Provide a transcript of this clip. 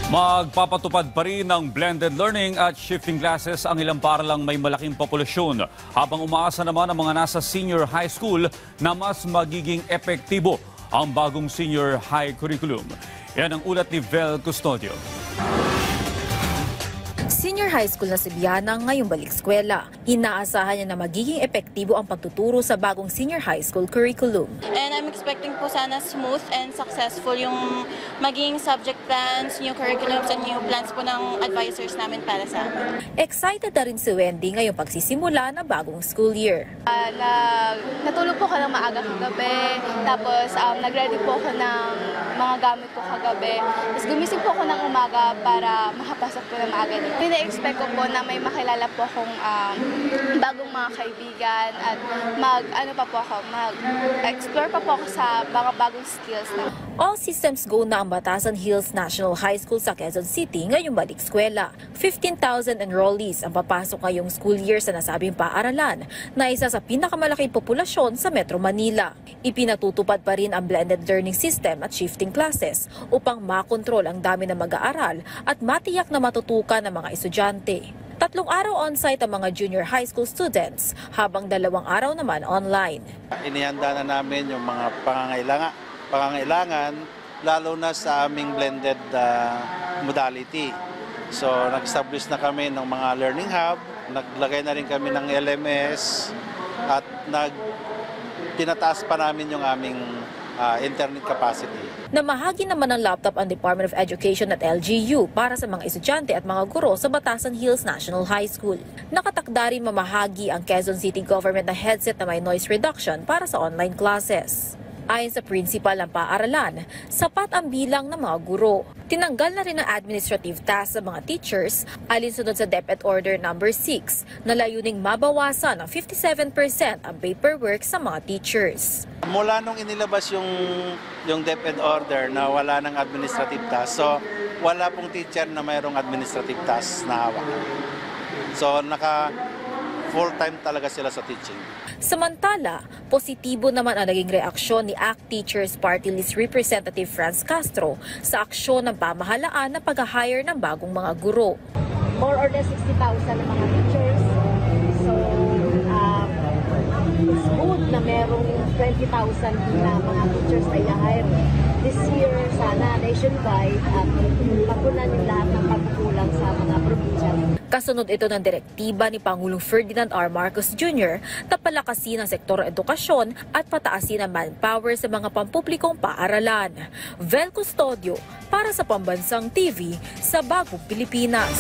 Magpapatupad pa rin ng blended learning at shifting classes ang ilang paaralang may malaking populasyon, habang umaasa naman ang mga nasa senior high school na mas magiging epektibo ang bagong senior high curriculum. Yan ang ulat ni Vel Custodio. Senior high school na si Biana ngayong balik eskwela. Inaasahan niya na magiging epektibo ang pagtuturo sa bagong senior high school curriculum. And I'm expecting po sana smooth and successful yung maging subject plans, new curriculums, and new plans po ng advisors namin para sa amin. Excited na rin si Wendy ngayong pagsisimula ng bagong school year. Natulog po ko ng maaga kagabi, tapos nag-ready po ako ng mga gamit ko kagabi. Tapos gumising po ako ng umaga para makapasok po ng maaga dito. Pina-expect ko po na may makilala po akong bagong mga kaibigan at mag-explore pa po ako sa mga bagong skills na. All systems go na ang Batasan Hills National High School sa Quezon City ngayong balik eskwela. 15,000 enrollees ang papasok ngayong school year sa nasabing paaralan na isa sa pinakamalaking populasyon sa Metro Manila. Ipinatutupad pa rin ang blended learning system at shifting classes upang makontrol ang dami ng mag-aaral at matiyak na matutukan ng mga estudyante. 3 araw on-site ang mga junior high school students, habang 2 araw naman online. Inihanda na namin yung mga pangangailangan, lalo na sa aming blended modality. So nag-establish na kami ng mga learning hub, naglagay na rin kami ng LMS, at tinataas pa namin yung aming internet capacity. Namahagi naman ng laptop ang Department of Education at LGU para sa mga estudyante at mga guro sa Batasan Hills National High School. Nakatakda rin mamahagi ang Quezon City Government na headset na may noise reduction para sa online classes. Ayon sa principal ng paaralan, sapat ang bilang ng mga guro. Tinanggal na rin ang administrative tasks sa mga teachers alinsunod sa DepEd Order No. 6 na layuning mabawasan ng 57% ang paperwork sa mga teachers. Mula nung inilabas yung DepEd Order na wala ng administrative tasks, so wala pong teacher na mayroong administrative tasks na hawak. So full-time talaga sila sa teaching. Samantala, positibo naman ang naging reaksyon ni ACT Teachers Party List Representative Franz Castro sa aksyon ng pamahalaan na pag-hire ng bagong mga guro. More or less 60,000 ang mga teachers. So, it's good na merong 20,000 na mga teachers na i-hire. This year, sana nationwide at mapunan yung lahat ng pagkukulang sa mga probinsya. Kasunod ito ng direktiba ni Pangulong Ferdinand R. Marcos Jr. na palakasin ang sektor edukasyon at pataasin ang manpower sa mga pampublikong paaralan. Vel Custodio para sa Pambansang TV sa Bagong Pilipinas.